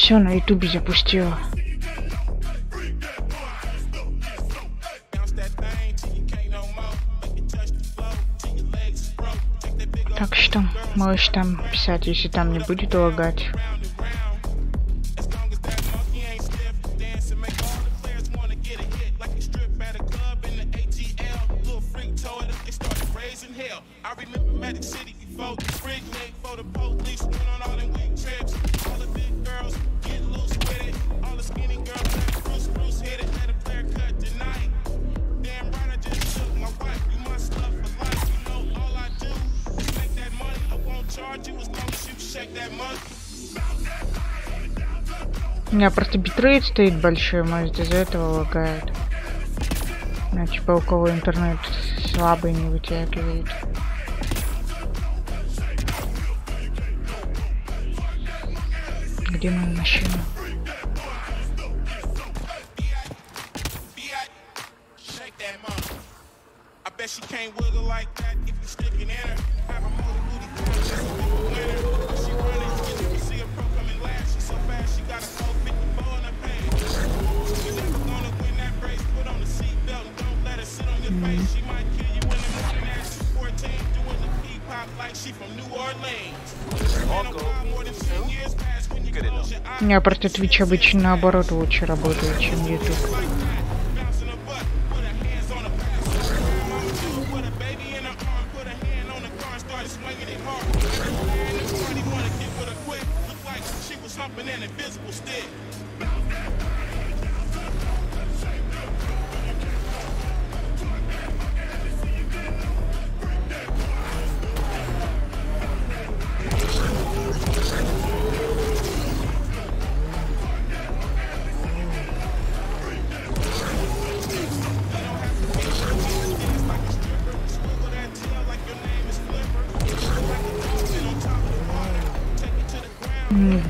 Все на ютубе запустила. Так что можешь там писать, если там не будет лагать. У меня просто битрейт стоит большой, может из-за этого лагает. Ну, типа у кого интернет слабый не вытягивает. Где моя машина? У меня просто Twitch обычно наоборот лучше работает, чем YouTube.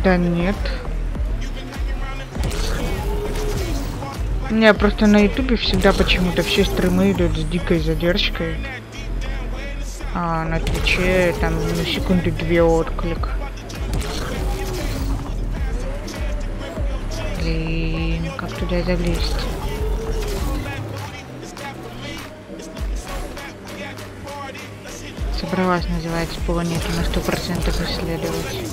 Да нет. У меня просто на ютубе всегда почему-то все стримы идут с дикой задержкой. А на твиче там на секунды 2 отклик. Блин, как туда залезть? Собралась, называется, планету на 100% исследовать.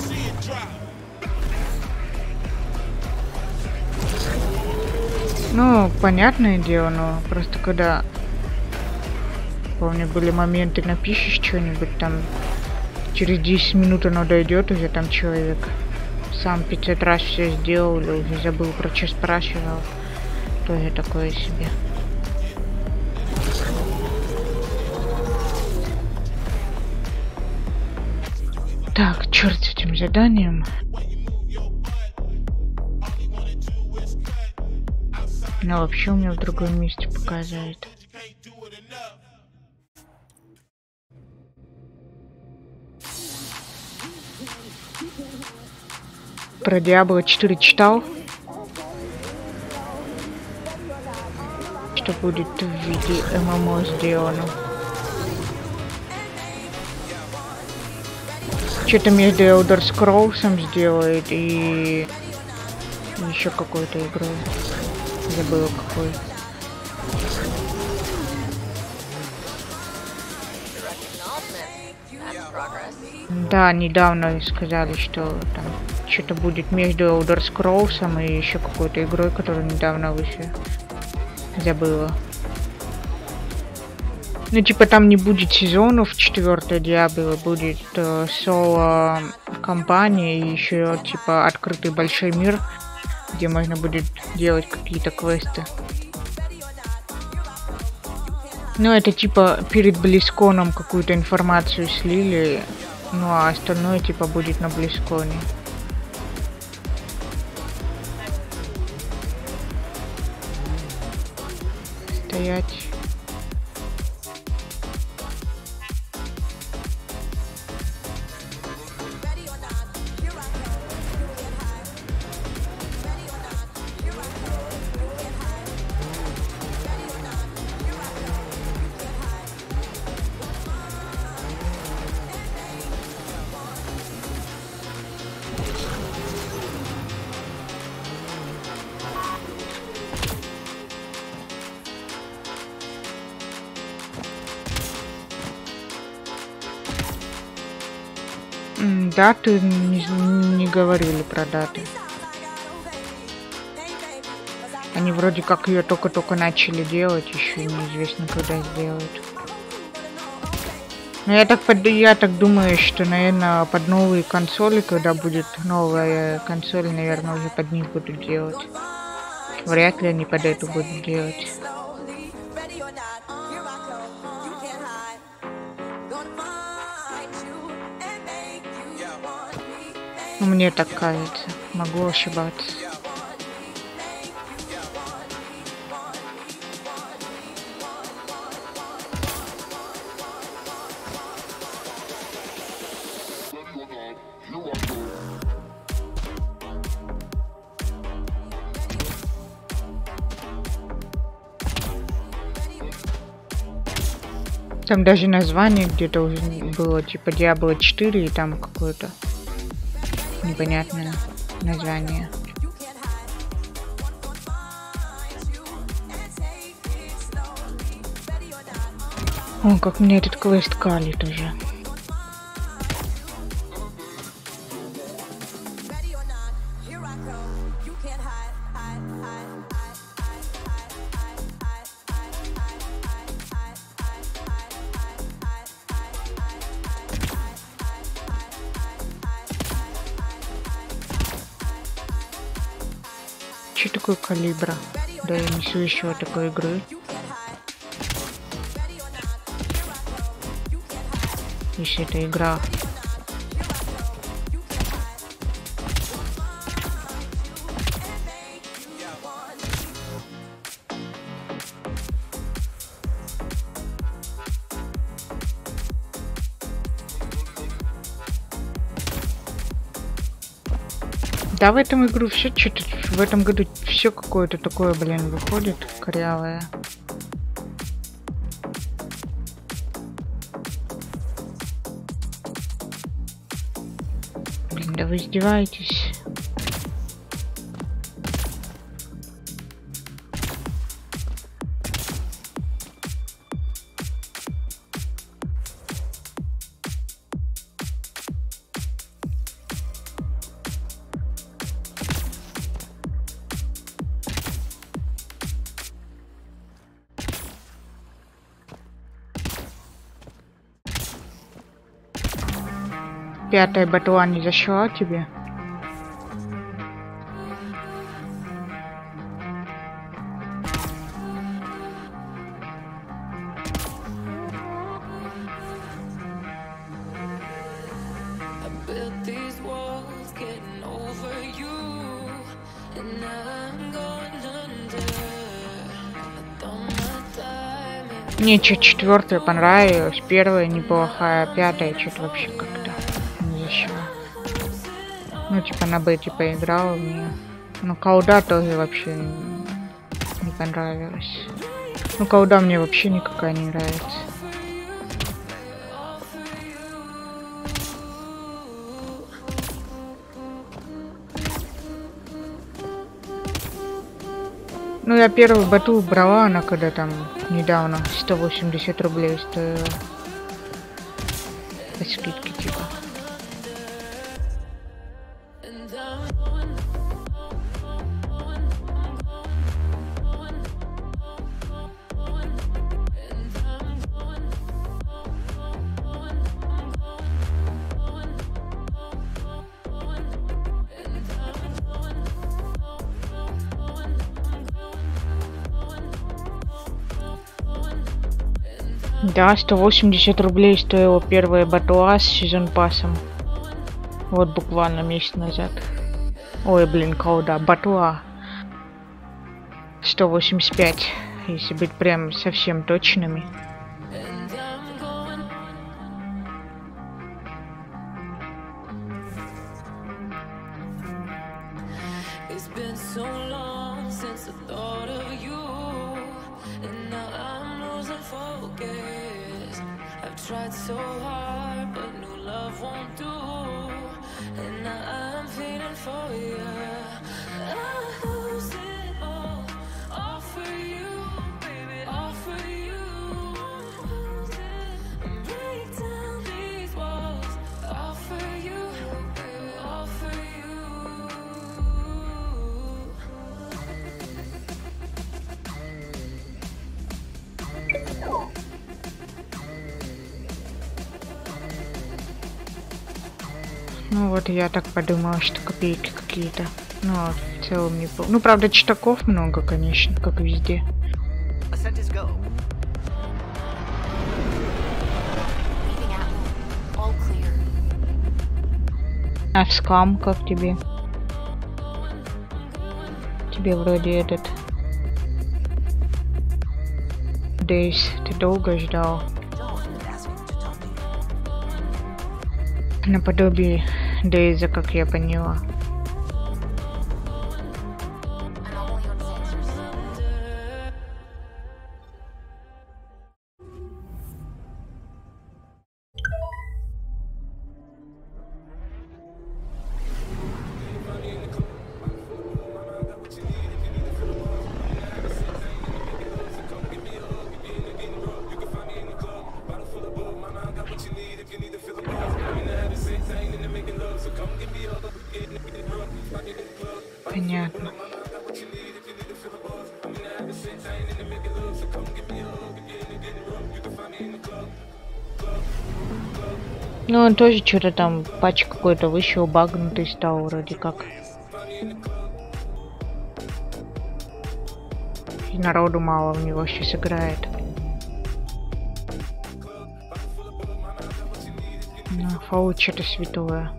Ну, понятное дело, но просто когда, помню, были моменты, напишешь что-нибудь там, через 10 минут оно дойдет, уже там человек сам 500 раз все сделал, или уже забыл, про что спрашивал, тоже такое себе. Так, черт с этим заданием. Но вообще у меня в другом месте показывает. Про Diablo 4 читал. Что будет в виде ММО сделано. Что-то между Elder Scrolls сделает и еще какой-то игрой. Забыла какой. Да, недавно сказали, что там что-то будет между Elder Scrolls и еще какой-то игрой, которая недавно вышла. Забыла. Ну, типа, там не будет сезонов 4-й Diablo, будет соло компания и еще, типа, открытый большой мир, где можно будет делать какие-то квесты. Ну, это, типа, перед Близконом какую-то информацию слили, ну, а остальное, типа, будет на Близконе. Стоять. Даты не говорили про даты. Они вроде как ее только-только начали делать, еще неизвестно, когда сделают. Но я так думаю, что, наверное, под новые консоли, когда будет новая консоль, наверное, уже под них будут делать. Вряд ли они под эту будут делать. Мне так кажется. Могу ошибаться. Там даже название где-то уже было, типа Diablo 4, и там какое-то непонятное название. О, как мне этот квест калит уже. Что такое калибра? Да, я несу еще такой игры. Если это игра. Да, в этом игру все что-то, в этом году все какое-то такое, блин, выходит корявое. Блин, да вы издеваетесь. Пятая батла не зашла тебе? Мне что-то четвертая понравилась, первая неплохая, пятая что-то вообще как-то не зашла. Ну типа на бете поиграла мне. Ну колда тоже вообще не понравилась. Ну колда мне вообще никакая не нравится. Ну я первую бату брала, она когда там недавно 180 рублей стоила. По скидке типа. Да, 180 рублей стоила первая батла с сезон пассом. Вот буквально месяц назад. Ой, блин, колда, батла. 185, если быть прям совсем точными. Tried so hard, but new love won't do. And now I'm feeling for you. I lose it all for you, baby, all for you. Break down these walls, all for you. Ну вот я так подумала, что копейки какие-то. Ну, а в целом не помню. Ну, правда, читаков много, конечно, как везде. А скам как тебе? Тебе вроде этот... Дейс, ты долго ждал? Наподобие Дейза, как я поняла. Понятно. Ну, он тоже что-то там, патч какой-то вышел, багнутый стал вроде как. И народу мало в него сейчас играет. Ну, фаут что-то святое.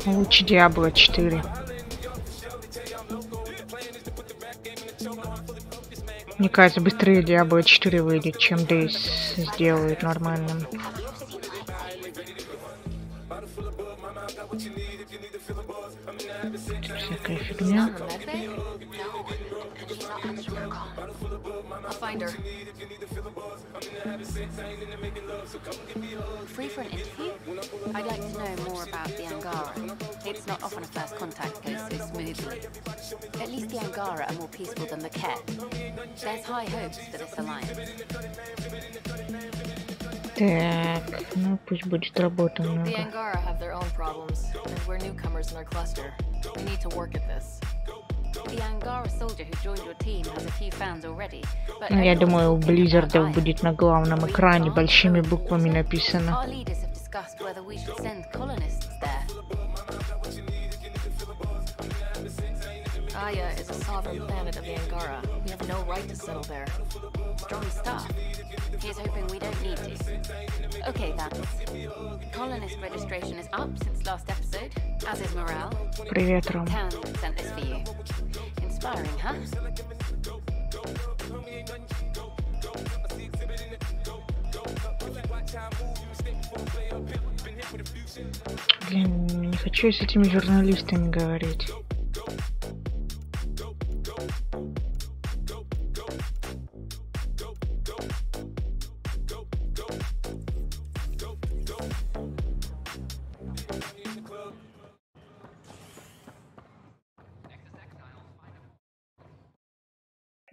Лучше Диабло 4. Мне кажется, быстрее Диабло 4 выйдет, чем Дейс сделают нормальным. Всякая фигня. Free for an interview? I'd like to know more about the Angara. It's not often a first contact goes so smoothly. At least the Angara are more peaceful than the Ket. There's high hopes for this alliance. Так, ну пусть будет работа The много. Angara have their own problems, and we're newcomers in our cluster. We need to work at this. The Angara soldier who joined your team has a few fans already, but Ну, я everyone's думаю, у talking about Близзардов Iron. будет на главном экране большими буквами написано. Our leaders have discussed whether we should send colonists there. Aya is a sovereign planet of the Angara. We have no right to settle there. Strong stuff. Here's hoping we don't need to. Okay, Vance. Colonist registration is up since last episode, as is morale. Привет, Ром. Town sent this for you. Inspiring, huh? Блин, не хочу я с этими журналистами говорить.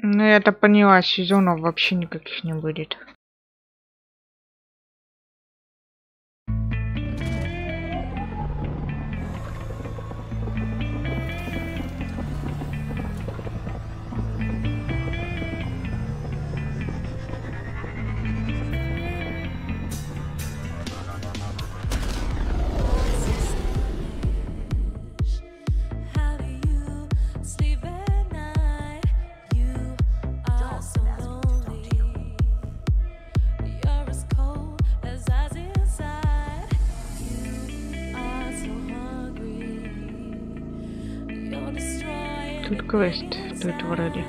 Ну, я-то поняла, сезонов вообще никаких не будет. How do you sleep at night? You are so lonely. You're as cold as ice inside. You are so hungry. You're destroying. Тут квест, тут вроде.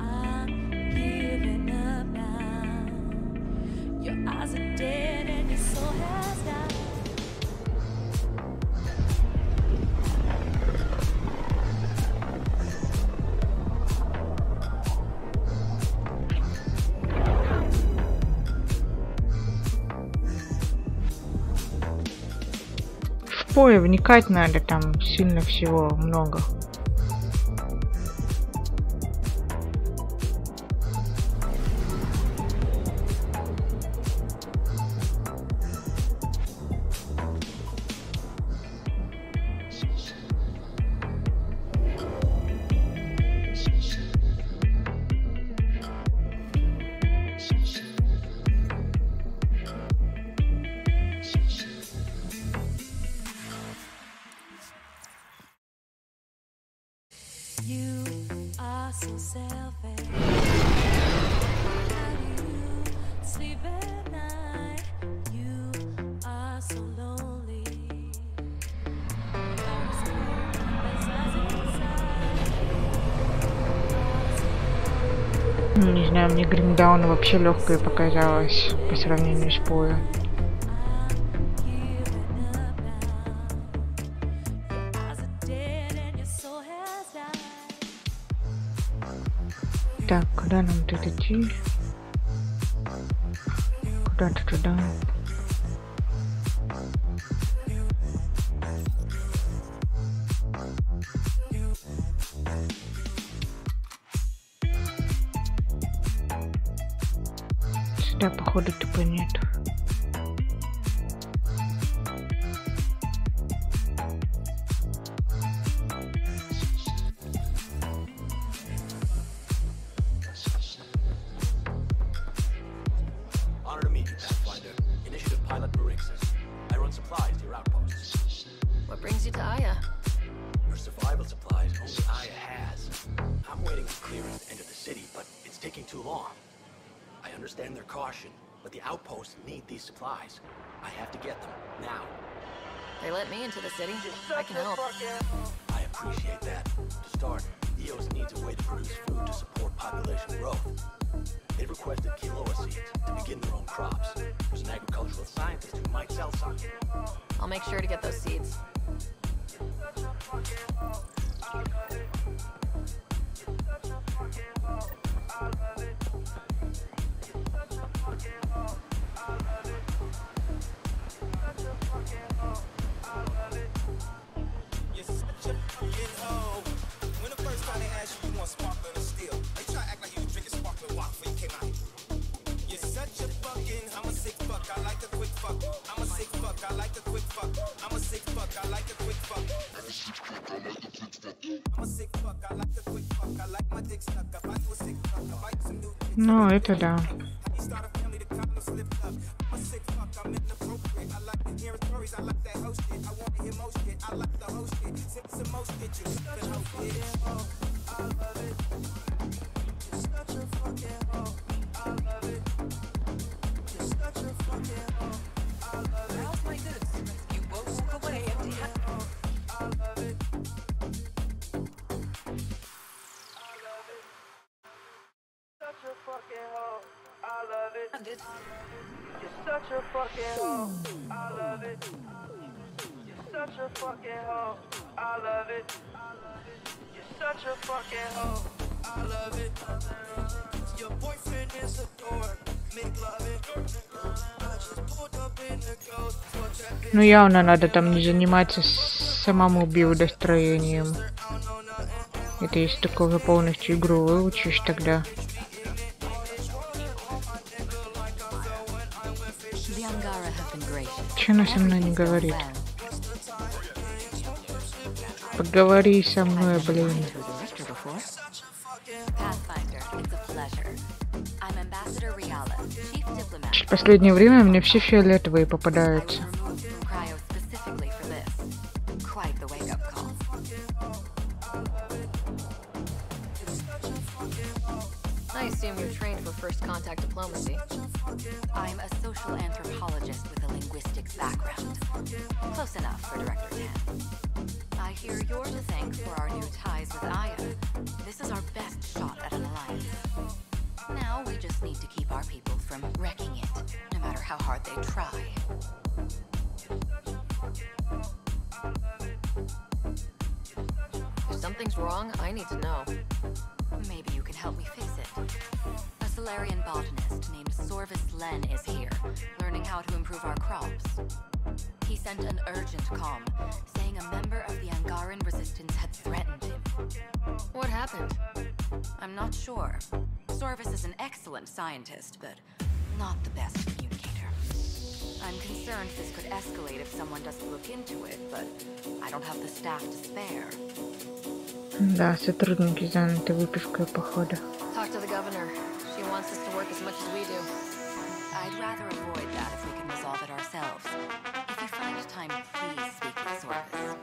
I'm giving up now. Your eyes are dead and your soul has died. Поя вникать надо, там сильно всего много. You are so selfish. How do you sleep at night? You are so lonely. Не знаю, мне Гримдаун вообще легкое показалось по сравнению с Поя. Так, куда нам тут идти? Куда-то туда. Сюда, походу, тупо нету. What brings you to Aya? For survival supplies, only Aya has. I'm waiting for clearance to enter the city, but it's taking too long. I understand their caution, but the outposts need these supplies. I have to get them, now. They let me into the city. I can help. I appreciate that. To start, EOS needs a way to produce food to support population growth. They requested quinoa seeds to begin their own crops. There's an agricultural scientist who might sell some. I'll make sure to get those seeds. Ну, это да. Ну, явно надо там не заниматься самому биодостроением. Это если только уже полностью игру выучишь, тогда. Че она со мной не говорит? Поговори со мной, блин. В последнее время мне все фиолетовые попадаются. I assume you're trained for first contact diplomacy. I'm a social anthropologist with a linguistics background. Close enough for Director 10. I hear you're to thank for our new ties with Aya. This is our best shot at an alliance. Now we just need to keep our people from wrecking it, no matter how hard they try. If something's wrong, I need to know. Maybe you can help me fix it. A Solarian botanist named Sorvis Len is here, learning how to improve our crops. He sent an urgent comm, saying a member of the Angaran resistance had threatened him. What happened? I'm not sure. Sorvis is an excellent scientist, but not the best communicator. I'm concerned this could escalate if someone doesn't look into it, but I don't have the staff to spare. Да, сотрудники заняты выпивкой, походу. Talk to the governor. She wants us to work as much as we do. I'd rather avoid that if we can resolve it ourselves. If you find time, please speak with Sorvis.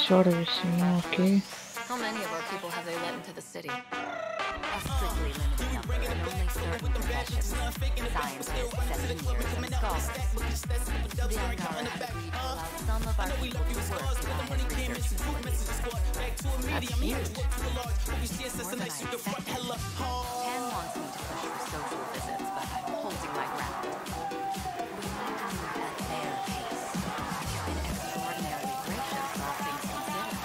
Sorvis, ну окей. How many of our people have they let into the city? A strictly limited number and only certain professions. Scientists, engineers, and scholars. The Angara have agreed to allow some of our people to work in our research facilities. That's huge. More than I expected. Tan wants me to push for social visits, but I'm holding my ground. We need to move at their pace. They've been extraordinarily gracious, all things considered.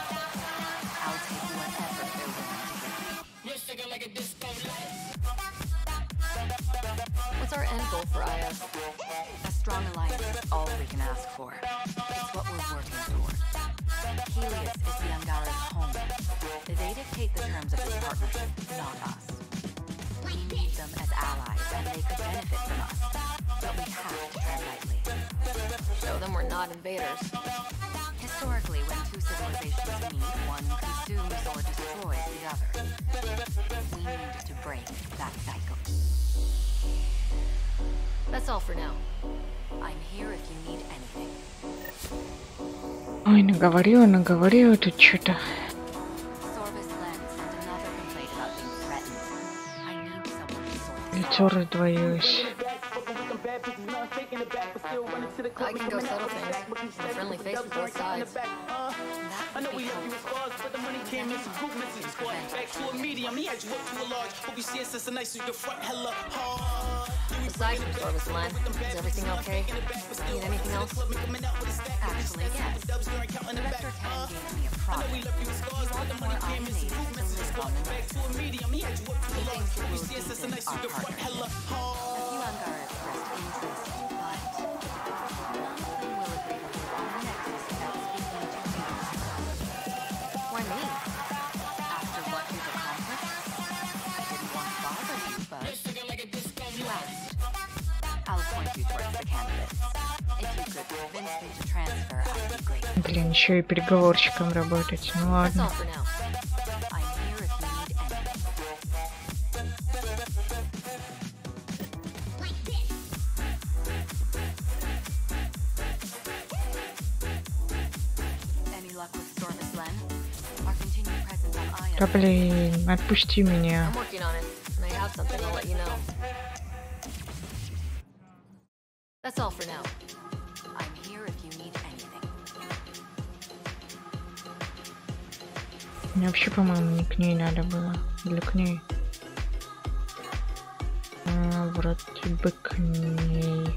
I'll take whatever they're willing to give me. What's our end goal for Aya? A strong alliance is all we can ask for. It's what we're working toward. Helios is the Angara's home. They dictate the terms of this partnership, not us. We need them as allies, and they could benefit from us. But we have to tread lightly. Show them we're not invaders. Historically, when two civilizations meet, one consumes or destroys the other. We need to break that cycle. That's all for now. I'm here if you need anything. Ой, наговорила тут что-то. Sorvis Len sent another complaint about being threatened. I need someone to sort this Лицо раздвоилось. I can go settle things. I'm a friendly face with both sides. out. That would be helpful. Aside from Sorvis Len, is everything okay? Need anything else? Actually, yes. Director Tan gave me a project. He wants more Aya natives to live on the Nexus. He thinks it will deepen our partnership. A few Angara expressed interest, but none of them will agree to live on the Nexus without speaking to me. Why me? After what you've accomplished, I didn't want to bother you, but you asked. I'll point you towards the candidates. If you could convince me to transfer, I'd be grateful. Блин, еще и переговорщиком работать. Ну That's ладно. all for now. I'm here if you need anything. Any luck with Sorvis Len? Our continued presence on Aya. Да блин, отпусти меня. I'm working on it. When I have something, I'll let you know. That's all for now. I'm here if you need anything. Мне вообще, по-моему, не к ней надо было. Или к ней. Вроде бы к ней.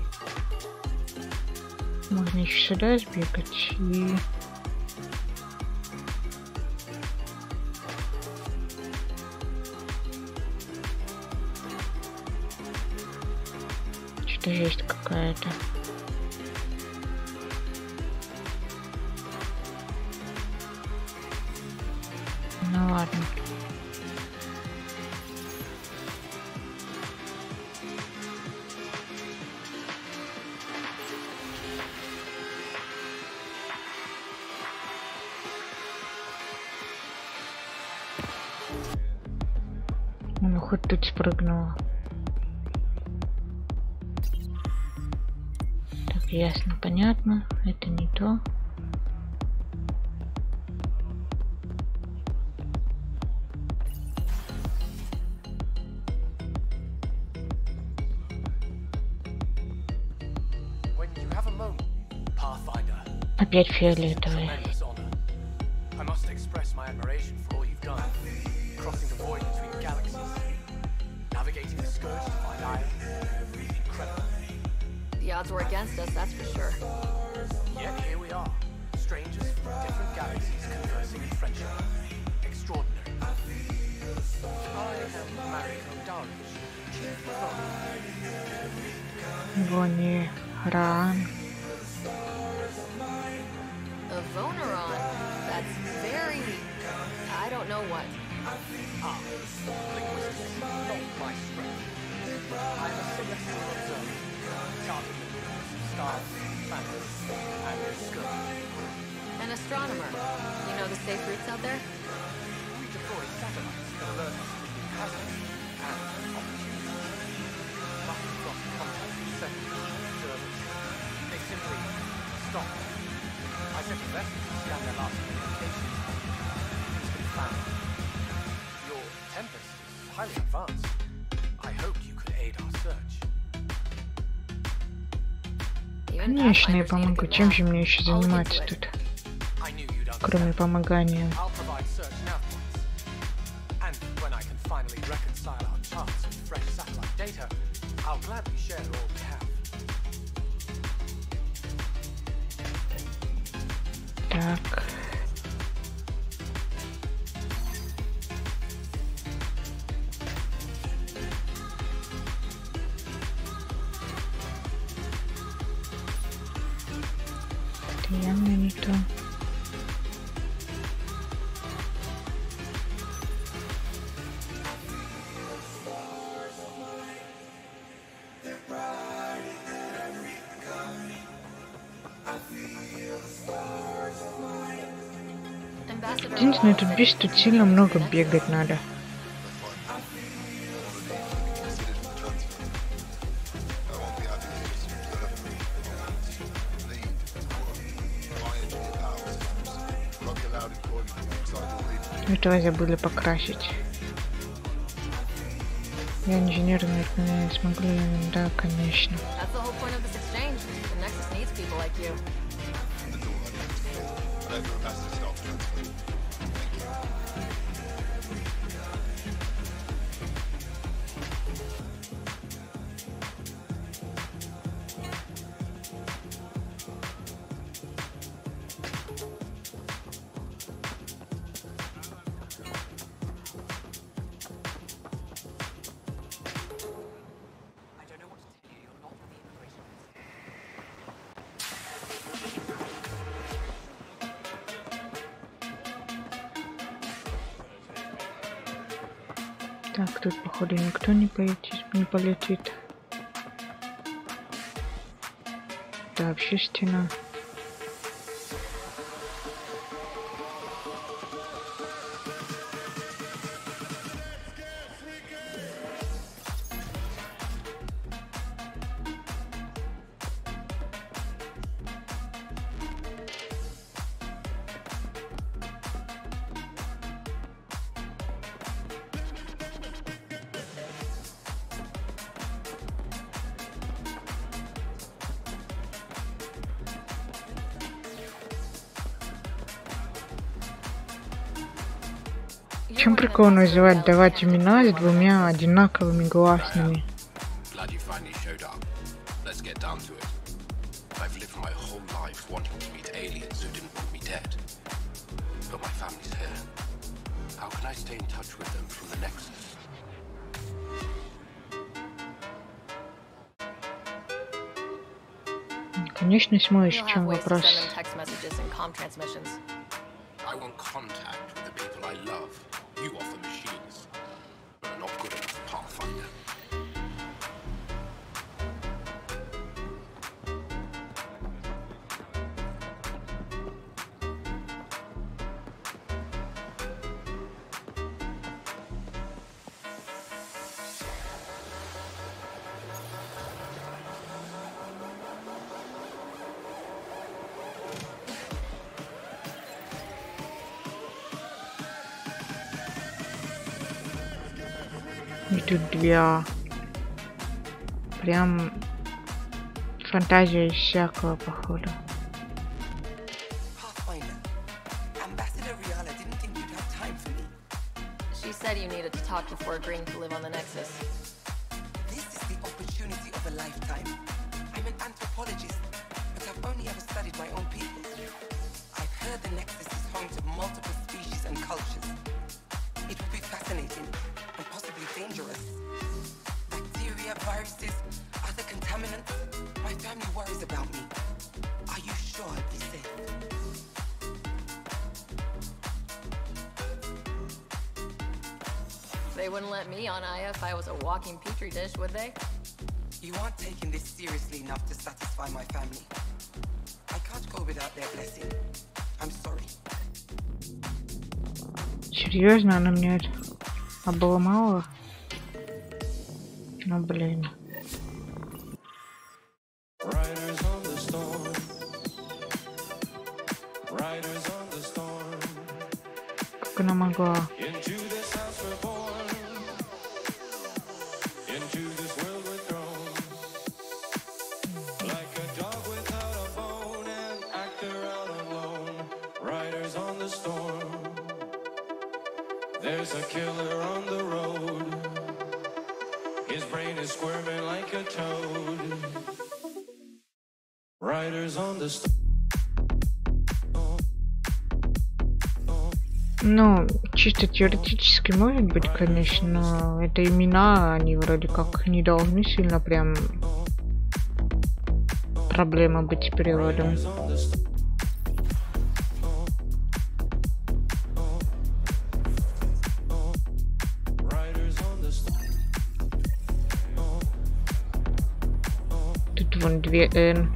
Можно еще сюда сбегать и... Что-то жесть какая-то. Ну ладно. Ну хоть тут спрыгнула. Так, ясно, понятно. Это не то. When you have a moment, Pathfinder, Опять фиолетовый. tremendous honor. I must express my admiration for all you've done. Crossing the void between galaxies. Navigating the scourge to find Aya. Incredible. The odds were against us, that's for sure. Yet here we are. Strangers from different galaxies conversing in friendship. Extraordinary. Вони ран. A Voneron? That's very... I don't know what. Linguistics, not my strength. I'm a celestial observer, charted the movements of stars, planets, and their skirt. An astronomer. You know the safe routes out there? We deploy satellites that alert us of new hazards and opportunities. Nothing lost contact with several observers. They simply stop. I sent a vessel to scan their last communications. It's been found. Your Tempest is highly advanced. I hoped you could aid our search. Even Конечно, я Pathfinders need a помогу. good Чем map. же мне еще I'll look заниматься into it. тут, I knew you'd кроме understand. помогания? I'll provide search nav points. And when I can finally reconcile our charts with fresh satellite data, I'll gladly share all we have. Так. Это явно не то. Ambassador Единственное, Hall тут said бесит, тут you сильно need много an бегать access. надо. Этого забыли покрасить. Я инженер, наверное, не смогу ли? Да, конечно. That's the whole point of this exchange. The Nexus needs people like you. Так, тут, походу, никто не полетит. Да, вообще стена. В чем прикол называть, давать имена с двумя одинаковыми гласными? Glad you finally showed up. Let's get down to it. I've lived my whole life wanting to meet aliens who didn't want me dead. But my family's here. How can I stay in touch with them from the Nexus? Конечно, сможешь, You'll в have чем ways to вопрос? send them text messages and comm transmissions. I want contact with the people I love. You offer machines. But I'm not good enough Pathfinder. И тут две. Прям фантазия из всякого, походу. Pathfinder, Ambassador Rihanna didn't think you'd have time for me. She said you needed to talk before agreeing to live on the Nexus. This is the opportunity of a lifetime. I'm an anthropologist, but I've only ever studied my own people. I've heard the Nexus is home to multiple species and cultures. It would be fascinating worries about me. Are you sure I'd be safe? They wouldn't let me on Aya if I was a walking petri dish, would they? You aren't taking this seriously enough to satisfy my family. I can't go without their blessing. I'm sorry. Серьезно, она мне обломала? Ну блин. Как она могла? There's a killer on the road. His brain is squirming like a toad. Riders on the storm. Ну, чисто теоретически может быть, конечно, но это имена, они вроде как не должны сильно прям проблема быть с переводом. Тут вон две Н.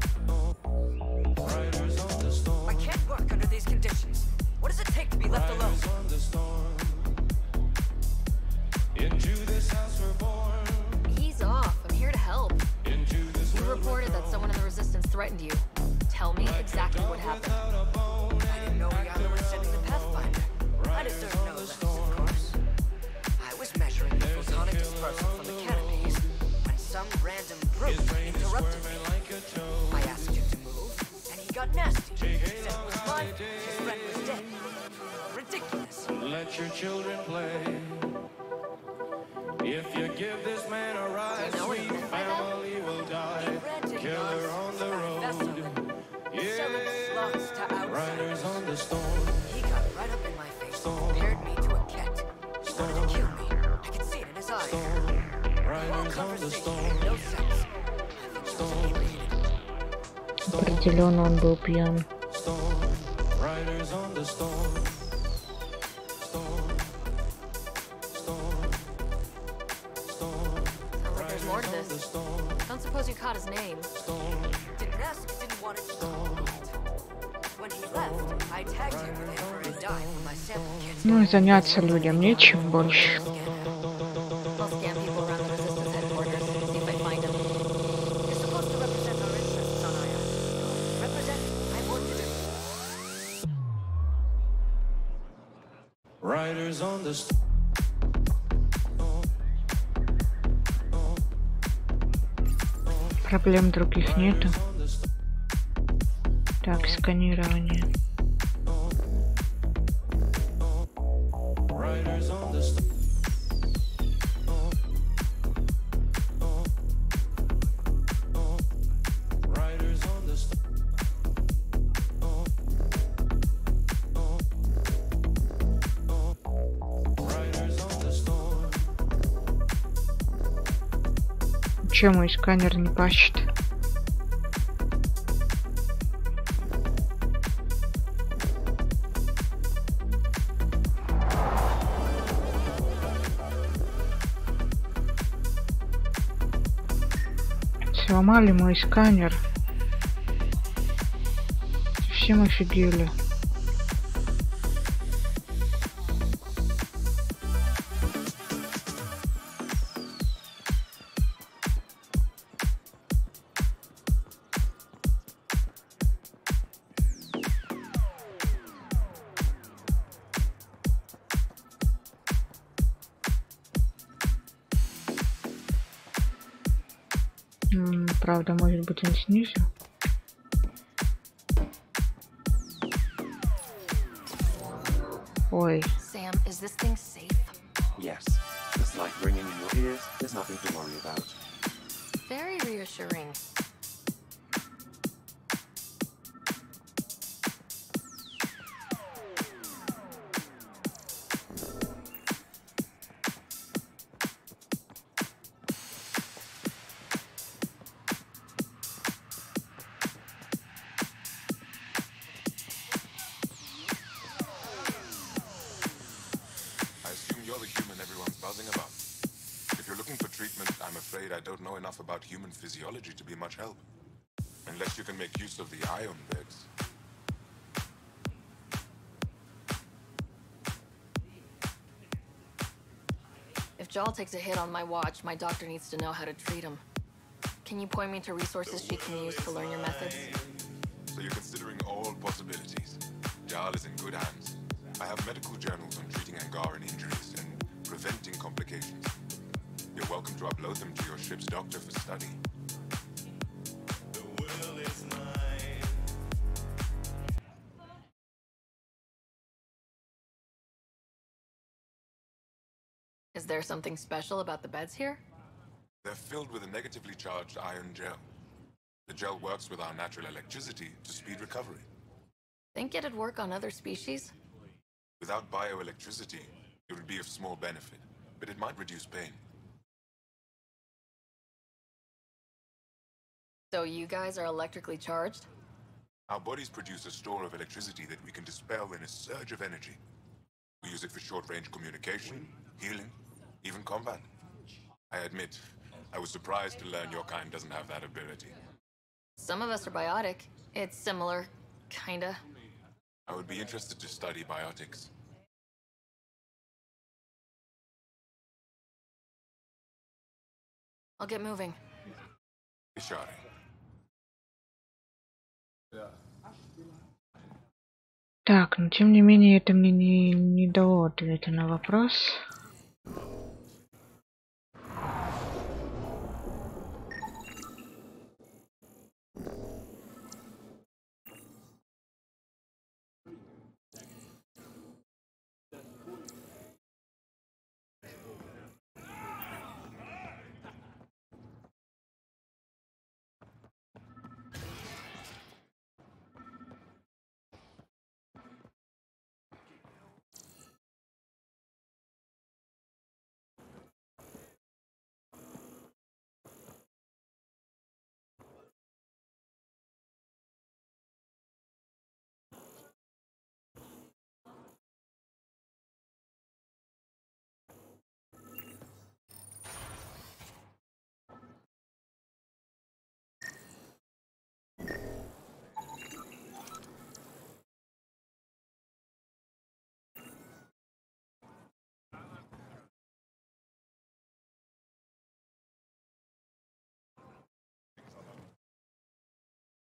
He's off. I'm here to help. You reported that someone in the Resistance threatened you. Tell me exactly what happened. I didn't know Rihanna was sending the Pathfinder. I deserve no less, of course. I was measuring the photonic dispersal from the canopies when some random brute interrupted me. I asked him to move, and he got nasty. He said it was mine, his friend was dead. Ridiculous. Let your children play. If you give this man a ride, sweet family will die. Killer on the road. Yeah. Riders on the storm. He got right up in my face, compared me to a cat. He wanted to kill me. I could see it in his eyes. Riders on the storm. No sense. I think it was alienated. Определенно он был пьян. Riders on the storm. Sounds like there's more to this. Don't suppose you caught his name. Didn't ask, didn't want it to know. When he left, I tagged him with him for a dime for my sample kits. Ну и заняться людям нечем больше. I'll scan people around the Resistance headquarters, see if I find him. You're supposed to represent our interests on Aya. Represent? I have work to do. Riders on the storm. Проблем других нету. Так, сканирование. Riders on the storm. Riders on the storm. Riders on the storm. Че мой сканер не пащет? Сломали мой сканер. Совсем офигели. Правда, может быть, он снизу. Ой. Sam, is this thing safe? Yes. It's like ringing in your ears. There's nothing to worry about. Very reassuring. afraid I don't know enough about human physiology to be much help. Unless you can make use of the ion beds. If Jal takes a hit on my watch, my doctor needs to know how to treat him. Can you point me to resources she can use to learn your methods? So you're considering all possibilities. Jal is in good hands. I have medical journals on treating Angaran injuries and preventing complications. You're welcome to upload them to your ship's doctor for study. The will is mine. Is there something special about the beds here? They're filled with a negatively charged iron gel. The gel works with our natural electricity to speed recovery. Think it'd work on other species? Without bioelectricity, it would be of small benefit, but it might reduce pain. So you guys are electrically charged? Our bodies produce a store of electricity that we can dispel in a surge of energy. We use it for short-range communication, healing, even combat. I admit, I was surprised to learn your kind doesn't have that ability. Some of us are biotic. It's similar, kinda. I would be interested to study biotics. I'll get moving. Ishari. Так, но тем не менее это мне не дало ответа на вопрос.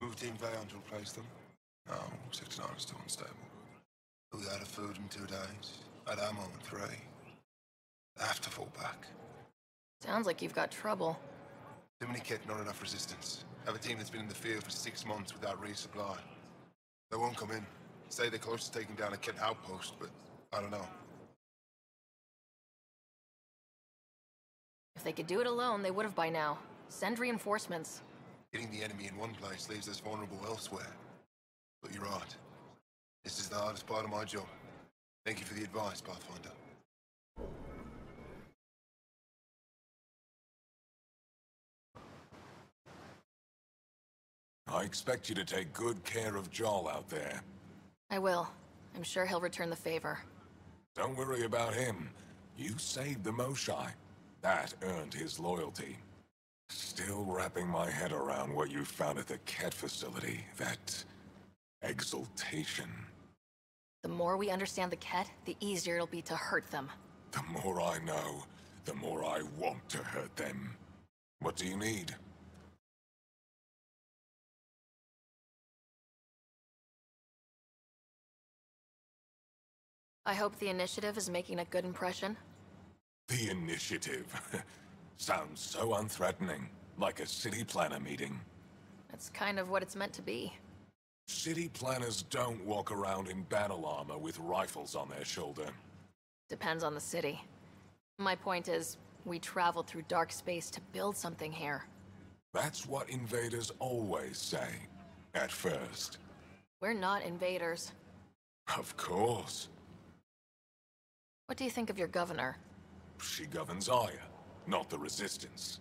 Moved in Vayon to replace them? No, Sector 9 is still unstable. We out of food in 2 days. Had ammo in 3. I have to fall back. Sounds like you've got trouble. Too many kit, not enough resistance. Have a team that's been in the field for 6 months without resupply. They won't come in. Say they're close to taking down a kit outpost, but I don't know. If they could do it alone, they would have by now. Send reinforcements. Hitting the enemy in one place leaves us vulnerable elsewhere. But you're right. This is the hardest part of my job. Thank you for the advice, Pathfinder. I expect you to take good care of Jarl out there. I will. I'm sure he'll return the favor. Don't worry about him. You saved the Moshai. That earned his loyalty. Still wrapping my head around what you found at the Ket facility. That exultation. The more we understand the Ket, the easier it'll be to hurt them. The more I know, the more I want to hurt them. What do you need? I hope the initiative is making a good impression. The initiative. Sounds so unthreatening. Like a city planner meeting. That's kind of what it's meant to be. City planners don't walk around in battle armor with rifles on their shoulder. Depends on the city. My point is, we traveled through dark space to build something here. That's what invaders always say. At first. We're not invaders. Of course. What do you think of your governor? She governs Aya, not the Resistance.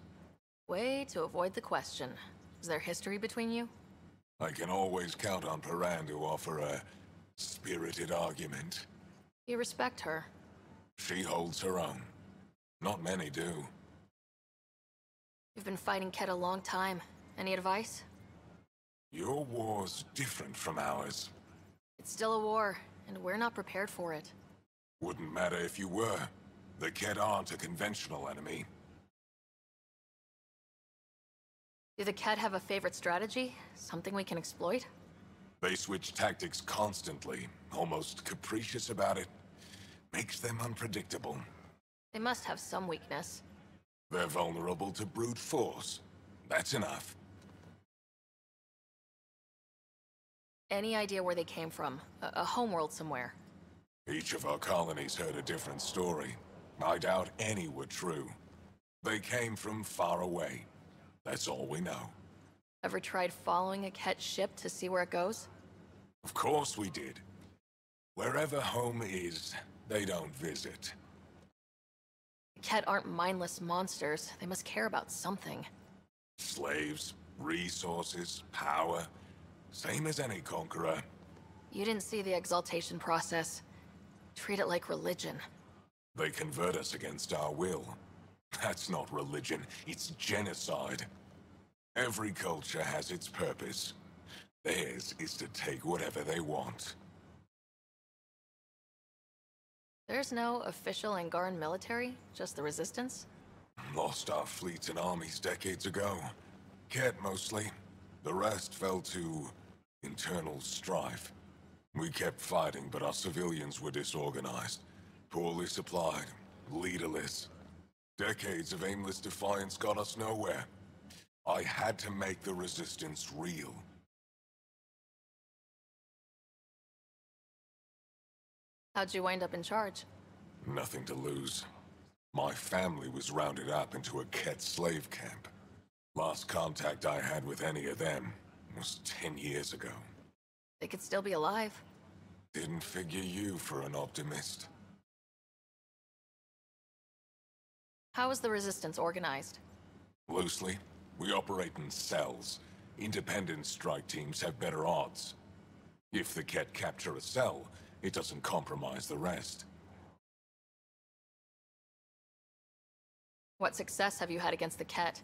Way to avoid the question. Is there history between you? I can always count on Paran to offer a spirited argument. You respect her. She holds her own. Not many do. You've been fighting Ket a long time. Any advice? Your war's different from ours. It's still a war, and we're not prepared for it. Wouldn't matter if you were. The Ket aren't a conventional enemy. Do the Ket have a favorite strategy? Something we can exploit? They switch tactics constantly, almost capricious about it. Makes them unpredictable. They must have some weakness. They're vulnerable to brute force. That's enough. Any idea where they came from? A homeworld somewhere? Each of our colonies heard a different story. I doubt any were true. They came from far away. That's all we know. Ever tried following a Ket ship to see where it goes? Of course we did. Wherever home is, they don't visit. Ket aren't mindless monsters. They must care about something. Slaves, resources, power. Same as any conqueror. You didn't see the exaltation process. Treat it like religion. They convert us against our will. That's not religion, it's genocide. Every culture has its purpose. Theirs is to take whatever they want. There's no official Angaran military? Just the Resistance? Lost our fleets and armies decades ago. Ket mostly. The rest fell to internal strife. We kept fighting, but our civilians were disorganized, poorly supplied, leaderless. Decades of aimless defiance got us nowhere. I had to make the Resistance real. How'd you wind up in charge? Nothing to lose. My family was rounded up into a Ket slave camp. Last contact I had with any of them was 10 years ago. They could still be alive. Didn't figure you for an optimist. How is the Resistance organized? Loosely, we operate in cells. Independent strike teams have better odds. If the Ket capture a cell, it doesn't compromise the rest. What success have you had against the Ket?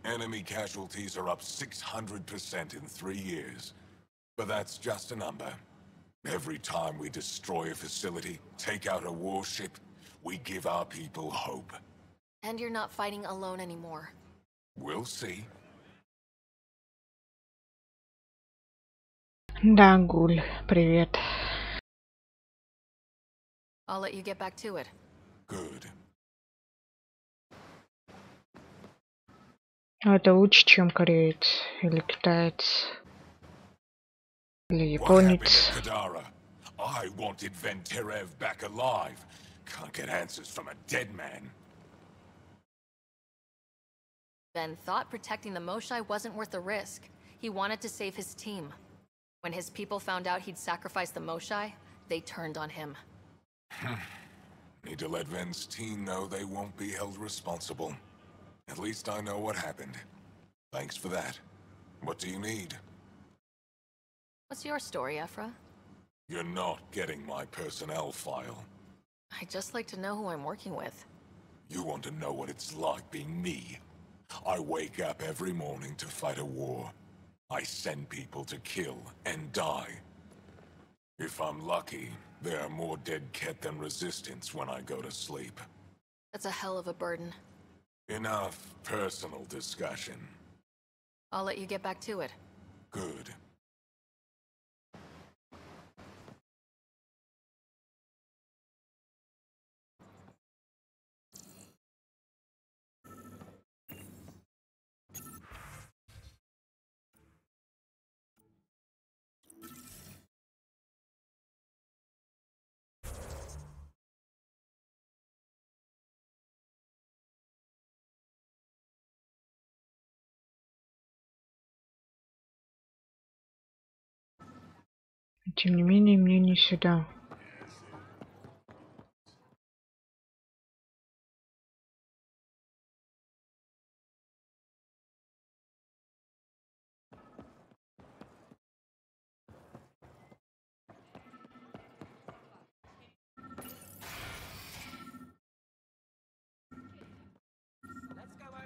Enemy casualties are up 600% in 3 years. But that's just a number. Every time we destroy a facility, take out a warship, we give our people hope. And you're not fighting alone anymore. We'll see. Да, Гуль, привет. I'll let you get back to it. Good. Это лучше, чем кореец, или китаец, или What happened японец. at Kadara? I wanted Venterev back alive. Can't get answers from a dead man. Ben thought protecting the Moshae wasn't worth the risk. He wanted to save his team. When his people found out he'd sacrificed the Moshae, they turned on him. Need to let Ven's team know they won't be held responsible. At least I know what happened. Thanks for that. What do you need? What's your story, Ephra? You're not getting my personnel file. I'd just like to know who I'm working with. You want to know what it's like being me. I wake up every morning to fight a war. I send people to kill and die. If I'm lucky, there are more dead Ket than Resistance when I go to sleep. That's a hell of a burden. Enough personal discussion. I'll let you get back to it. Good. Тем не менее, мне не сюда.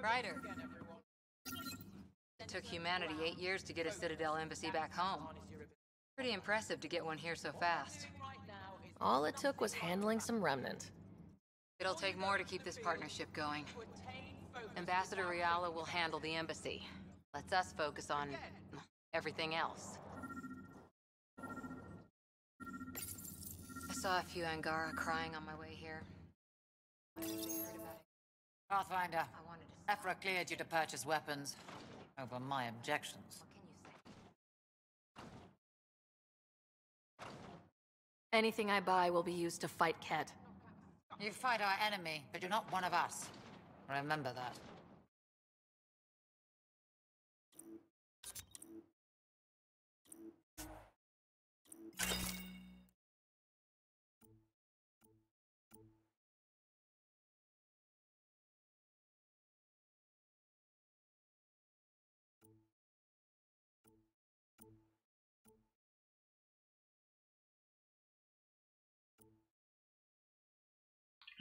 Ryder, took humanity 8 years to get a Citadel embassy back home. Pretty impressive to get one here so fast. All it took was handling some remnant. It'll take more to keep this partnership going. Ambassador Riala will handle the embassy. Lets us focus on everything else. I saw a few Angara crying on my way here. I wondered if they heard about it. Pathfinder, I wanted to... Ephra cleared you to purchase weapons. Over my objections. What can you say? Anything I buy will be used to fight Ket. You fight our enemy, but you're not one of us. Remember that.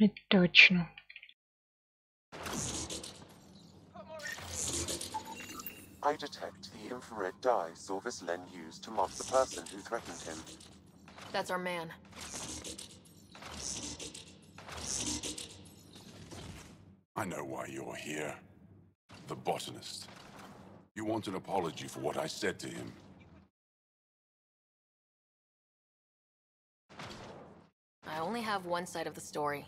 Это точно. I detect the infrared dye Sorvis Len used to mark the person who threatened him. That's our man. I know why you're here. The botanist. You want an apology for what I said to him. I only have one side of the story.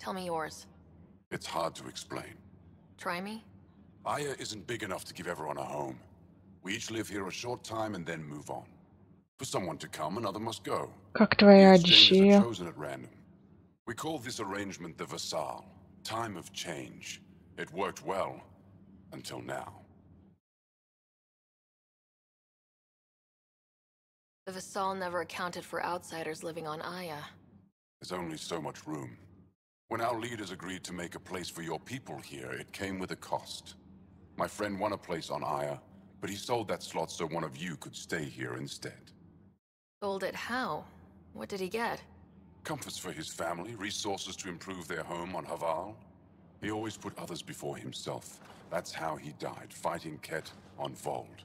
Tell me yours. It's hard to explain. Try me? Aya isn't big enough to give everyone a home. We each live here a short time and then move on. For someone to come, another must go. Как твоя The exchanges Одиссея? are chosen at random. We call this arrangement the Vassal. Time of change. It worked well. Until now. The Vassal never accounted for outsiders living on Aya. There's only so much room. When our leaders agreed to make a place for your people here, it came with a cost. My friend won a place on Aya, but he sold that slot so one of you could stay here instead. Sold it how? What did he get? Comforts for his family, resources to improve their home on Haval. He always put others before himself. That's how he died, fighting Ket on Vold.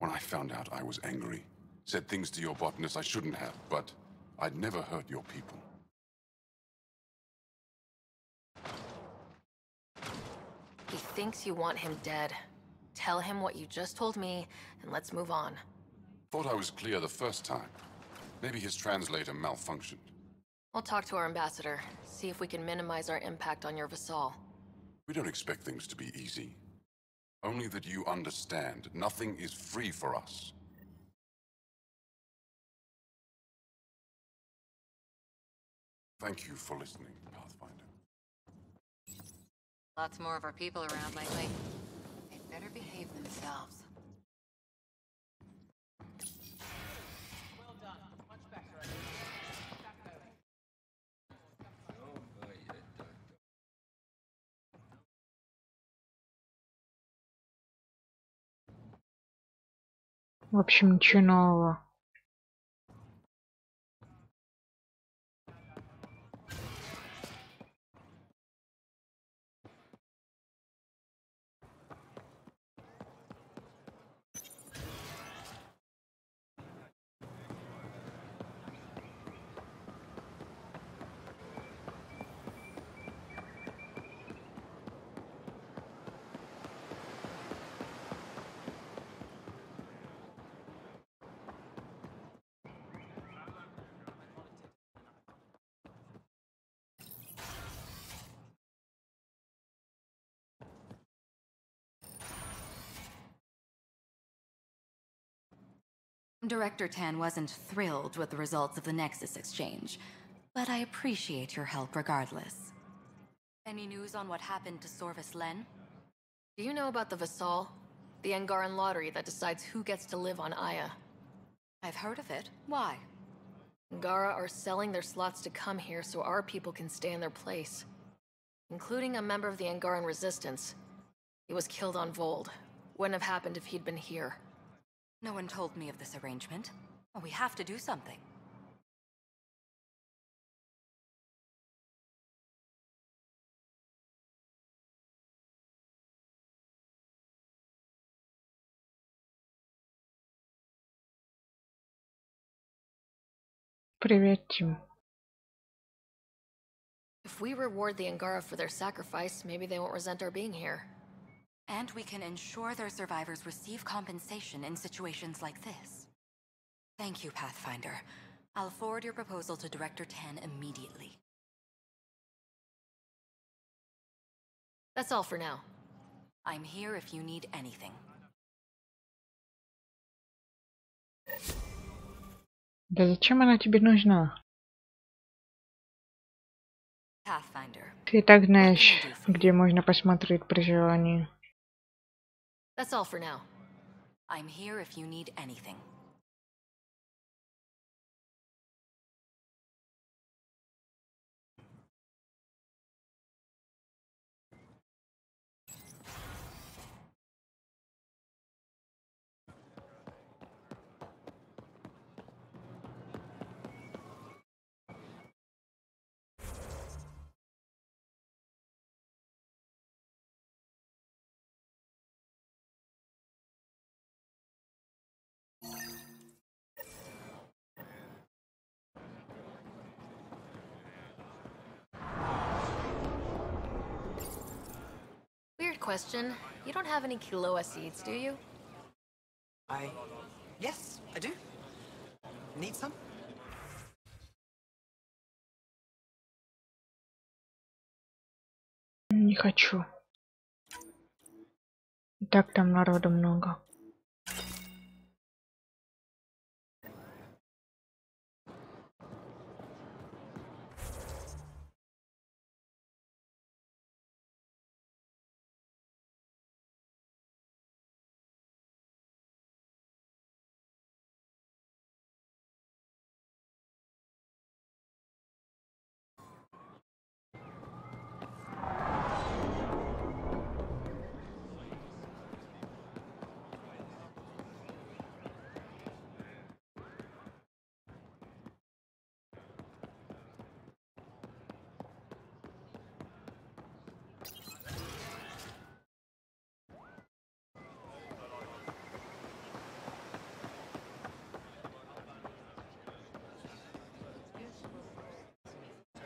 When I found out, I was angry. Said things to your botanist I shouldn't have, but I'd never hurt your people. He thinks you want him dead. Tell him what you just told me, and let's move on. Thought I was clear the first time. Maybe his translator malfunctioned. I'll talk to our ambassador, see if we can minimize our impact on your Vassal. We don't expect things to be easy. Only that you understand, nothing is free for us. Thank you for listening, Pathfinder. Lots more of our people around lately. They'd better behave themselves. В общем, ничего нового. Director Tan wasn't thrilled with the results of the Nexus exchange, but I appreciate your help regardless. Any news on what happened to Sorvis Len? Do you know about the Vassal? The Angaran lottery that decides who gets to live on Aya. I've heard of it. Why? Angara are selling their slots to come here so our people can stay in their place. Including a member of the Angaran resistance. He was killed on Vold. Wouldn't have happened if he'd been here. No one told me of this arrangement. We have to do something. Привет, Тим. If we reward the Angara for their sacrifice, maybe they won't resent our being here. And we can ensure their survivors receive compensation in situations like this. Thank you, Pathfinder. I'll forward your proposal to Director 10 immediately. That's all for now. I'm here if you need anything. Да зачем она тебе нужна? Pathfinder. Ты и так знаешь, где можно посмотреть при желании. That's all for now. I'm here if you need anything. Weird question. You don't have any Kiloa seeds, do you? Yes, I do. Need some? Не хочу. И так там народу много.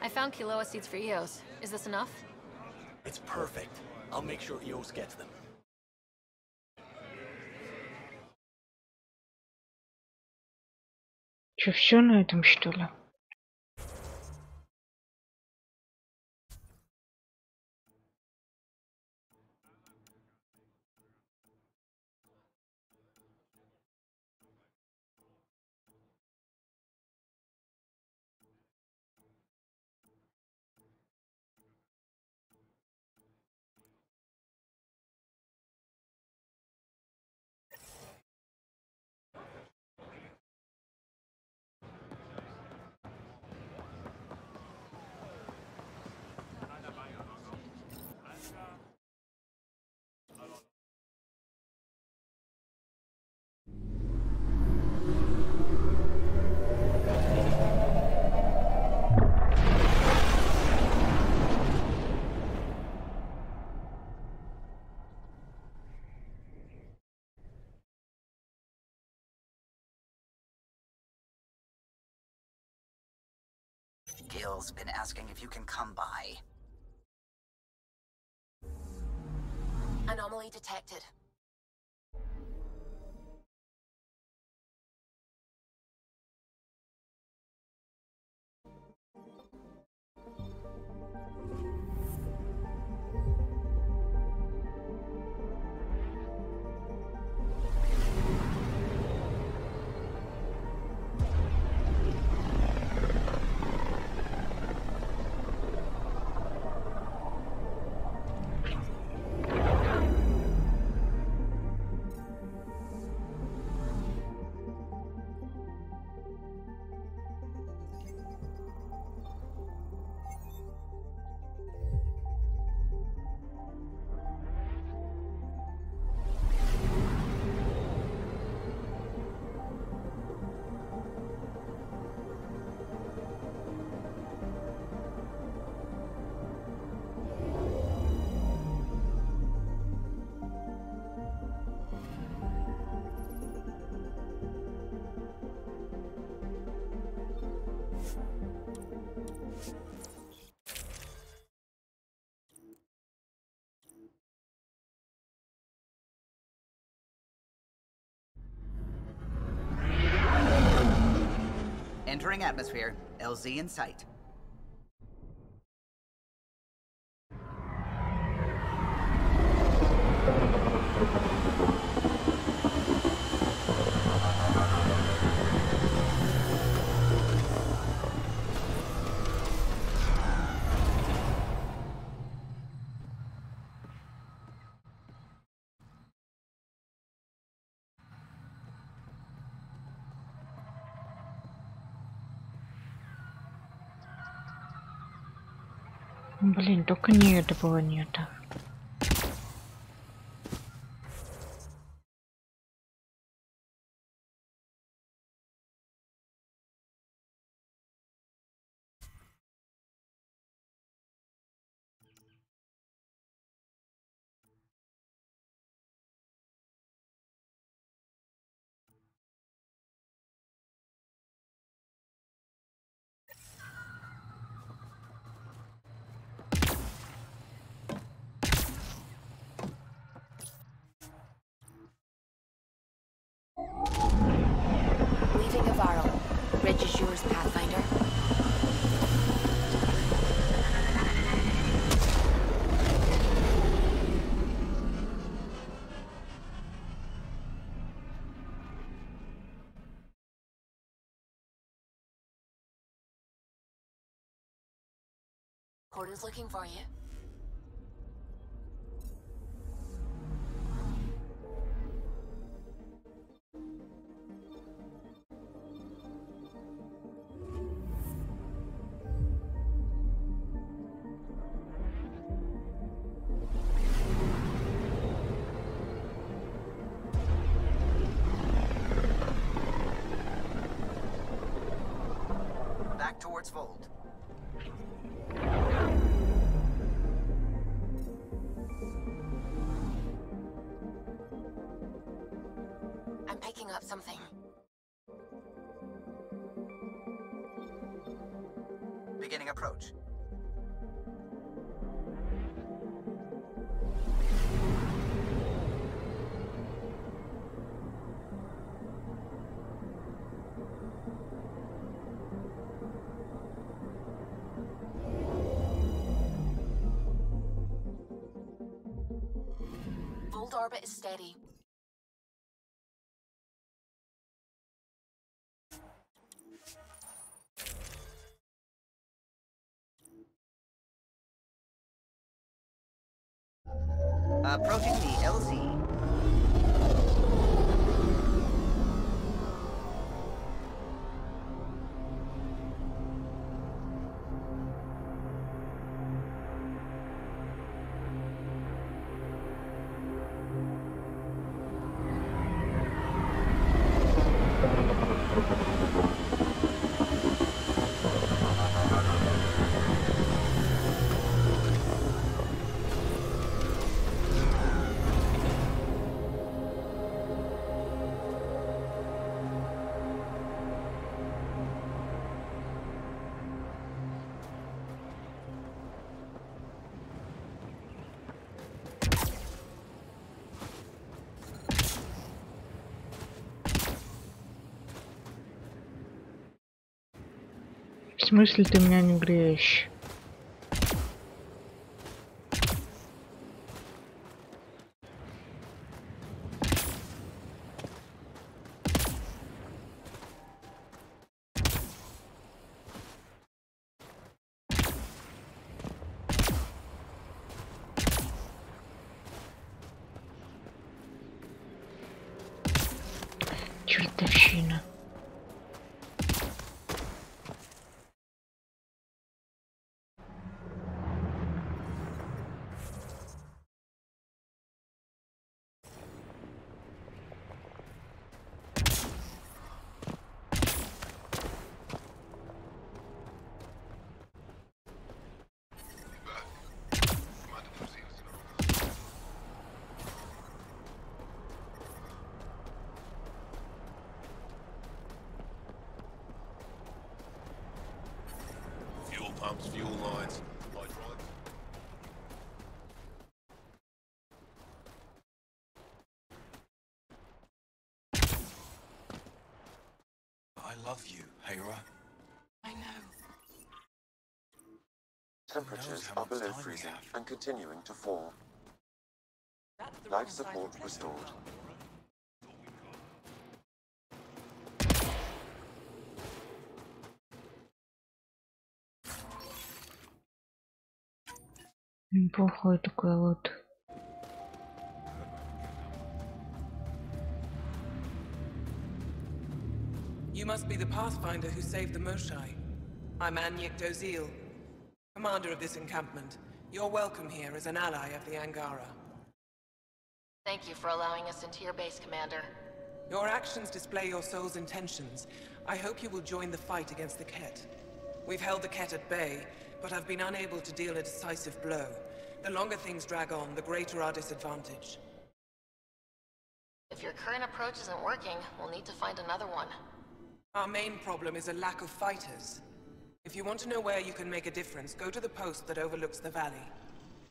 I found Kiloa seeds for Eos. Is this enough? It's perfect. I'll make sure Eos gets them. Че, все на этом, что ли? Gil's been asking if you can come by. Anomaly detected. Entering atmosphere. LZ in sight. Блин, только не это планета. Leaving Avaro. Ridge is yours, Pathfinder. Porter's looking for you. Back towards Fold. I'm picking up something. Beginning approach. Fold orbit is steady. Approaching the LZ. В смысле ты меня не греешь? Чертовщина. Fuel pumps, fuel lines, hydraulics. I love you, Hera. I know. Temperatures are below freezing and continuing to fall. Life support restored. Плохой такой вот. You must be the Pathfinder who saved the Moshai. I'm Anyik Dozil, commander of this encampment. You're welcome here as an ally of the Angara. Thank you for allowing us into your base, Commander. Your actions display your soul's intentions. I hope you will join the fight against the Ket. We've held the Ket at bay, but have been unable to deal a decisive blow. The longer things drag on, the greater our disadvantage. If your current approach isn't working, we'll need to find another one. Our main problem is a lack of fighters. If you want to know where you can make a difference, go to the post that overlooks the valley.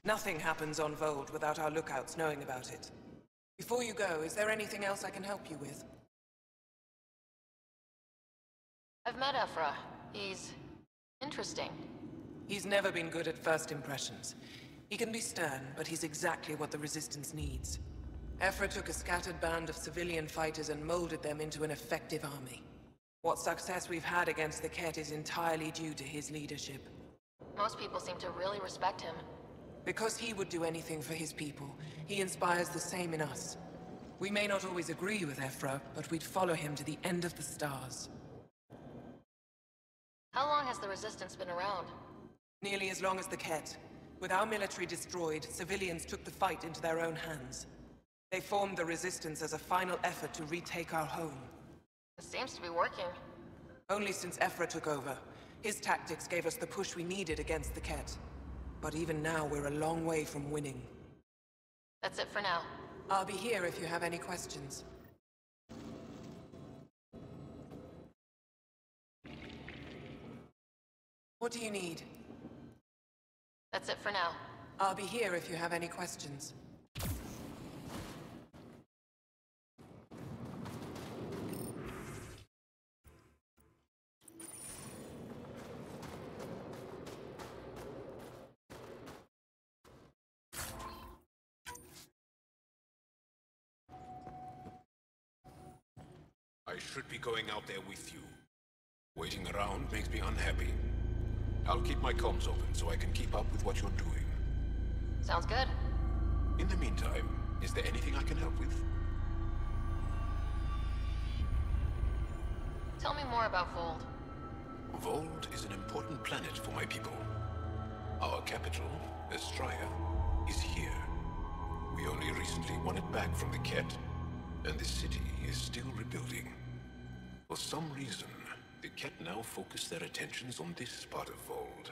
Nothing happens on Vold without our lookouts knowing about it. Before you go, is there anything else I can help you with? I've met Ephra. He's interesting. He's never been good at first impressions. He can be stern, but he's exactly what the Resistance needs. Ephra took a scattered band of civilian fighters and molded them into an effective army. What success we've had against the Ket is entirely due to his leadership. Most people seem to really respect him. Because he would do anything for his people, he inspires the same in us. We may not always agree with Ephra, but we'd follow him to the end of the stars. How long has the Resistance been around? Nearly as long as the Ket. With our military destroyed, civilians took the fight into their own hands. They formed the Resistance as a final effort to retake our home. It seems to be working. Only since Ephra took over. His tactics gave us the push we needed against the Ket. But even now, we're a long way from winning. That's it for now. I'll be here if you have any questions. What do you need? That's it for now. I'll be here if you have any questions. I should be going out there with you. Waiting around makes me unhappy. I'll keep my comms open so I can keep up with what you're doing. Sounds good. In the meantime, is there anything I can help with? Tell me more about Vold. Vold is an important planet for my people. Our capital, Estraya, is here. We only recently won it back from the Ket, and the city is still rebuilding. For some reason, the Ket now focus their attentions on this part of Vold.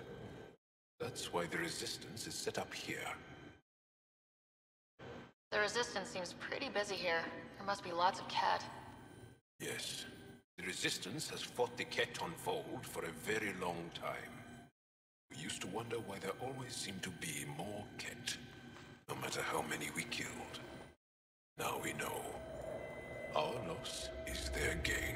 That's why the Resistance is set up here. The Resistance seems pretty busy here. There must be lots of Ket. Yes. The Resistance has fought the Ket on Vold for a very long time. We used to wonder why there always seemed to be more Ket, no matter how many we killed. Now we know. Our loss is their gain.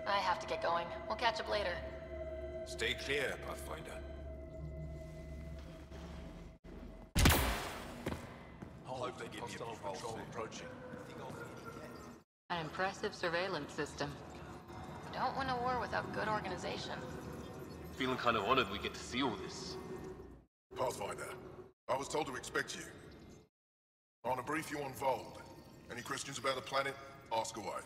I have to get going. We'll catch up later. Stay clear, Pathfinder. Hope they give me a patrol approaching. An impressive surveillance system. We don't win a war without good organization. Feeling kind of honored we get to see all this. Pathfinder, I was told to expect you. I want to brief you on Vold. Any questions about the planet, ask away.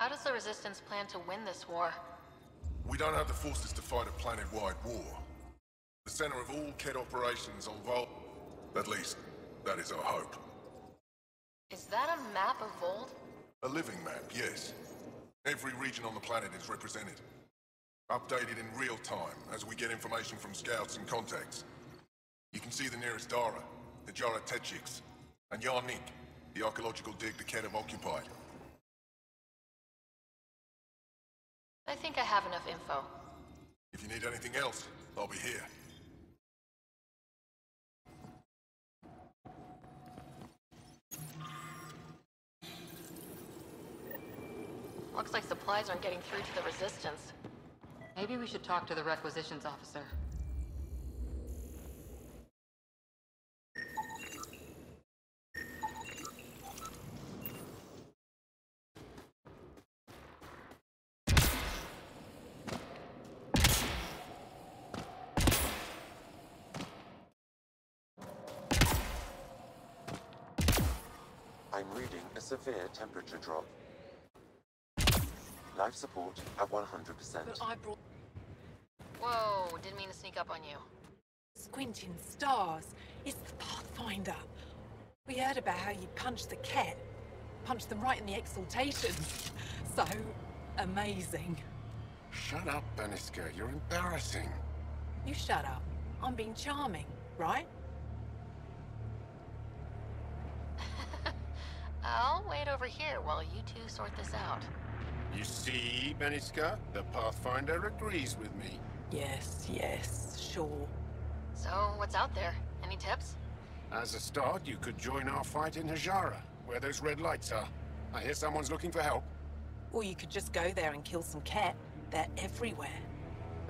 How does the Resistance plan to win this war? We don't have the forces to fight a planet-wide war. The center of all Ket operations on Vold. At least, that is our hope. Is that a map of Vold? A living map, yes. Every region on the planet is represented. Updated in real time as we get information from scouts and contacts. You can see the nearest Dara, the Jara Tetchiks, and Yarnik, the archaeological dig the Ket have occupied. I think I have enough info. If you need anything else, I'll be here. Looks like supplies aren't getting through to the Resistance. Maybe we should talk to the requisitions officer. I'm reading a severe temperature drop. Life support at 100%. But I brought... Whoa, didn't mean to sneak up on you. Squinting stars. It's the Pathfinder. We heard about how you punched the cat. Punched them right in the exaltations. So amazing. Shut up, Beniska. You're embarrassing. You shut up. I'm being charming, right? I'll wait over here while you two sort this out. You see, Beniska? The Pathfinder agrees with me. Yes, sure. So, what's out there? Any tips? As a start, you could join our fight in Hajara, where those red lights are. I hear someone's looking for help. Or you could just go there and kill some cat. They're everywhere.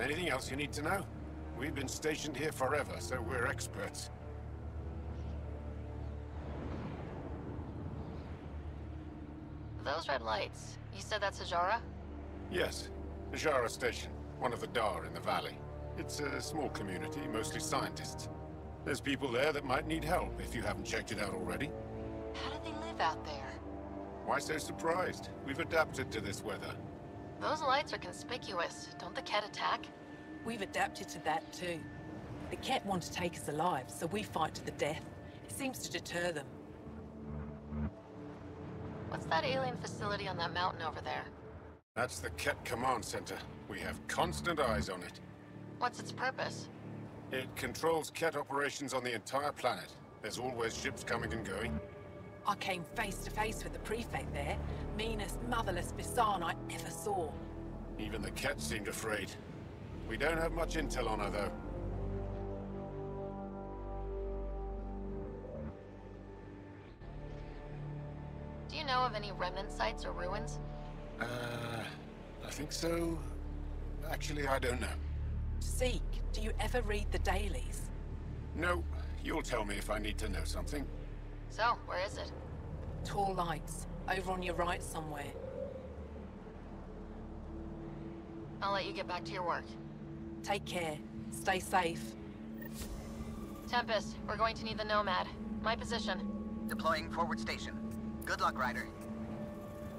Anything else you need to know? We've been stationed here forever, so we're experts. Those red lights, you said that's Hajara? Yes, Hajara Station, one of the Dar in the valley. It's a small community, mostly scientists. There's people there that might need help if you haven't checked it out already. How do they live out there? Why so surprised? We've adapted to this weather. Those lights are conspicuous. Don't the Ket attack? We've adapted to that too. The Ket want to take us alive, so we fight to the death. It seems to deter them. What's that alien facility on that mountain over there? That's the Ket Command Center. We have constant eyes on it. What's its purpose? It controls Ket operations on the entire planet. There's always ships coming and going. I came face to face with the prefect there. Meanest, motherless Bisan I ever saw. Even the Ket seemed afraid. We don't have much intel on her, though. Do you know of any remnant sites or ruins? I think so. Actually, I don't know. Seek, do you ever read the dailies? No, you'll tell me if I need to know something. So, where is it? Tall lights, over on your right somewhere. I'll let you get back to your work. Take care. Stay safe. Tempest, we're going to need the Nomad. My position. Deploying forward station. Good luck, Ryder.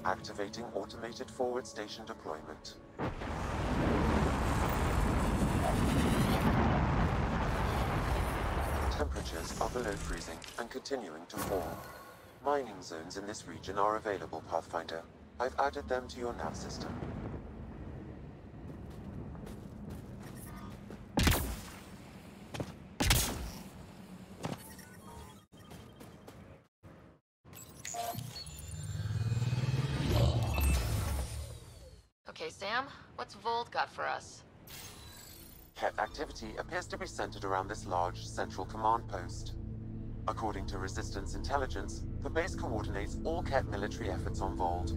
Activating automated forward station deployment. Temperatures are below freezing and continuing to fall. Mining zones in this region are available, Pathfinder. I've added them to your nav system. Okay, Sam, what's Vold got for us? Ket activity appears to be centered around this large central command post. According to Resistance intelligence, the base coordinates all Ket military efforts on Vold.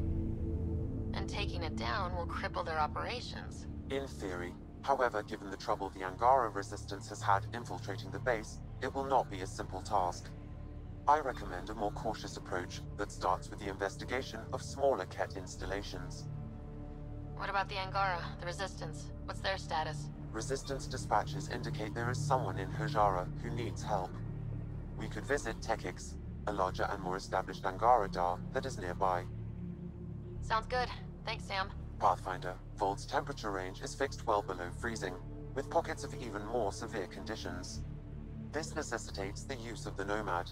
And taking it down will cripple their operations. In theory. However, given the trouble the Angara Resistance has had infiltrating the base, it will not be a simple task. I recommend a more cautious approach that starts with the investigation of smaller Ket installations. What about the Angara, the Resistance? What's their status? Resistance dispatches indicate there is someone in Hajara who needs help. We could visit Tekix, a larger and more established Angara Dar that is nearby. Sounds good. Thanks, Sam. Pathfinder, Vold's temperature range is fixed well below freezing, with pockets of even more severe conditions. This necessitates the use of the Nomad.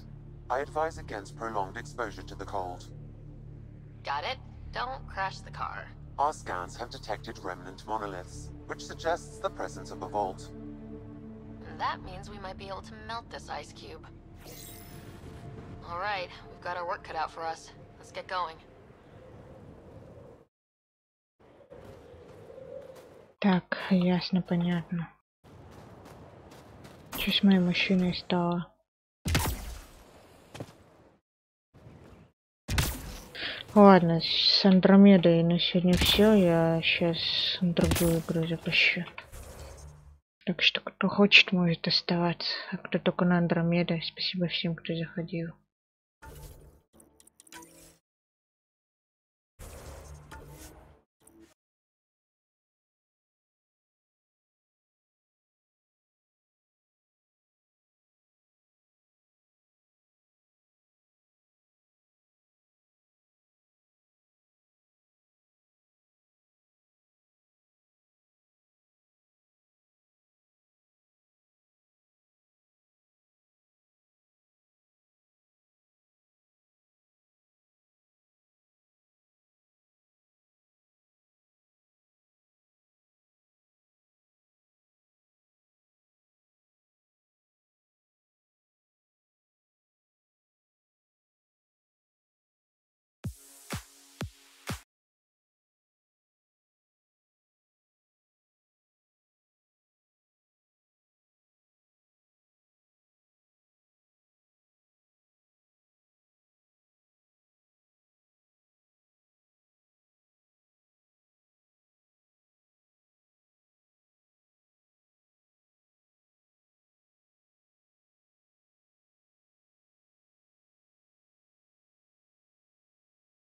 I advise against prolonged exposure to the cold. Got it. Don't crash the car. Our scans have detected remnant monoliths, which suggests the presence of a vault. And that means we might be able to melt this ice cube. Alright, we've got our work cut out for us. Let's get going. Так, ясно, понятно. Что с моей машиной стало? Ладно, с Андромедой на сегодня все. Я сейчас другую игру запущу. Так что кто хочет, может оставаться. А кто только на Андромеда, спасибо всем, кто заходил.